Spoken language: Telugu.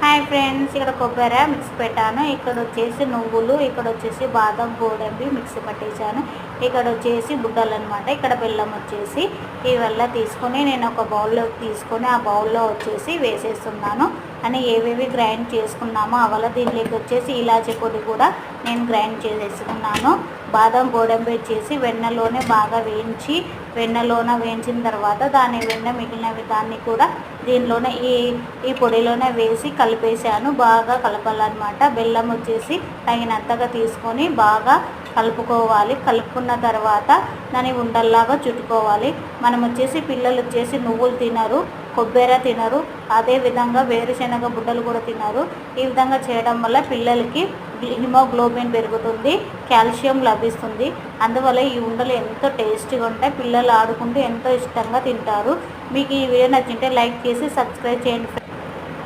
హాయ్ ఫ్రెండ్స్, ఇక్కడ కొబ్బరి మిక్సీ పెట్టాను. ఇక్కడ వచ్చేసి నువ్వులు, ఇక్కడ వచ్చేసి బాదం గోడంబి మిక్సీ పట్టేశాను. ఇక్కడ వచ్చేసి బుడ్డలు అనమాట. ఇక్కడ బెల్లం వచ్చేసి ఇవల్ల తీసుకొని నేను ఒక బౌల్లోకి తీసుకొని ఆ బౌల్లో వచ్చేసి వేసేస్తున్నాను. అని ఏవేవి గ్రైండ్ చేసుకున్నామో అవల్ల దీంట్లోకి వచ్చేసి ఇలాచి పొడి కూడా నేను గ్రైండ్ చేసేసుకున్నాను. బాదం గోడంబి వచ్చేసి వెన్నలోనే బాగా వేయించిన తర్వాత దాని వెన్న మిగిలినవి దాన్ని కూడా దీనిలోనే ఈ పొడిలోనే వేసి కలిపేసాను. బాగా కలపాలన్నమాట. బెల్లం వచ్చేసి తగినంతగా తీసుకొని బాగా కలుపుకోవాలి. కలుపుకున్న తర్వాత దాన్ని ఉండల్లాగా చుట్టుకోవాలి. మనం వచ్చేసి పిల్లలు వచ్చేసి నువ్వులు తినరు, కొబ్బరి తినరు, అదేవిధంగా వేరుశనగ బుడ్డలు కూడా తినరు. ఈ విధంగా చేయడం వల్ల పిల్లలకి హిమోగ్లోబిన్ పెరుగుతుంది, కాల్షియం లభిస్తుంది. అందువల్ల ఈ ఉండలు ఎంతో టేస్టీగా ఉంటాయి. పిల్లలు ఆడుకుంటూ ఎంతో ఇష్టంగా తింటారు. మీకు ఈ వీడియో నచ్చింటే లైక్ చేసి సబ్స్క్రైబ్ చేయండి.